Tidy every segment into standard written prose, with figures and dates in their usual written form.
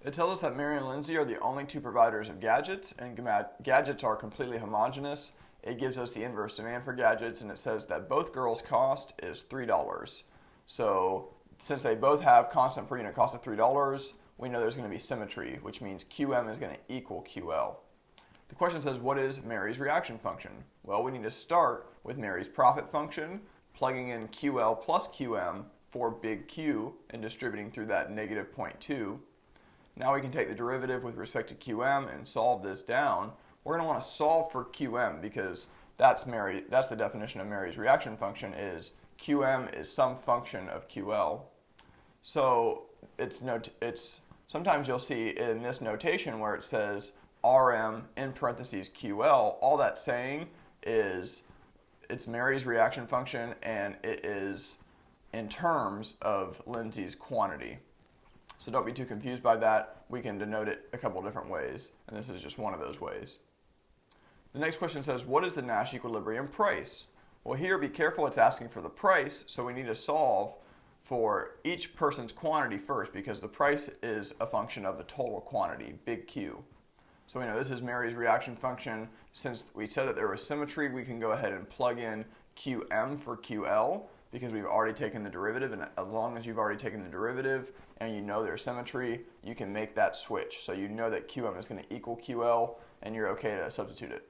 It tells us that Mary and Lindsay are the only two providers of gadgets, and gadgets are completely homogenous. It gives us the inverse demand for gadgets, and it says that both girls' cost is $3. So since they both have constant per unit cost of $3, we know there's going to be symmetry, which means QM is going to equal QL. The question says, what is Mary's reaction function? Well, we need to start with Mary's profit function, plugging in QL plus QM for big Q and distributing through that negative 0.2. Now we can take the derivative with respect to QM and solve this down. We're going to want to solve for QM because that's the definition of Mary's reaction function is QM is some function of QL. So sometimes you'll see in this notation where it says RM in parentheses QL, all that's saying is it's Mary's reaction function and it is in terms of Lindsay's quantity. So don't be too confused by that. We can denote it a couple different ways, and this is just one of those ways. The next question says, what is the Nash equilibrium price? Well, here be careful, it's asking for the price, so we need to solve for each person's quantity first because the price is a function of the total quantity, big Q. So we know this is Mary's reaction function. Since we said that there was symmetry, we can go ahead and plug in QM for QL because we've already taken the derivative, and as long as you've already taken the derivative and you know there's symmetry, you can make that switch. So you know that QM is going to equal QL and you're okay to substitute it.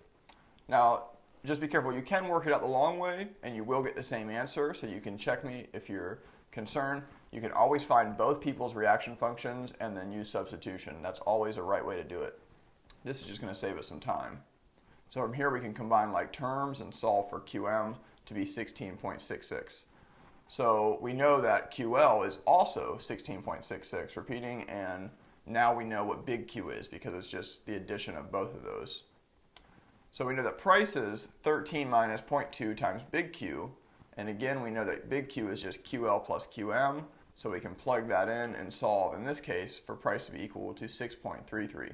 Now, just be careful, you can work it out the long way and you will get the same answer, so you can check me if you're concerned. You can always find both people's reaction functions and then use substitution. That's always a right way to do it. This is just going to save us some time. So from here we can combine like terms and solve for QM to be 16.66. So we know that QL is also 16.66, repeating, and now we know what big Q is because it's just the addition of both of those. So we know that price is 13 minus 0.2 times big Q, and again we know that big Q is just QL plus QM, so we can plug that in and solve, in this case, for price to be equal to 6.33.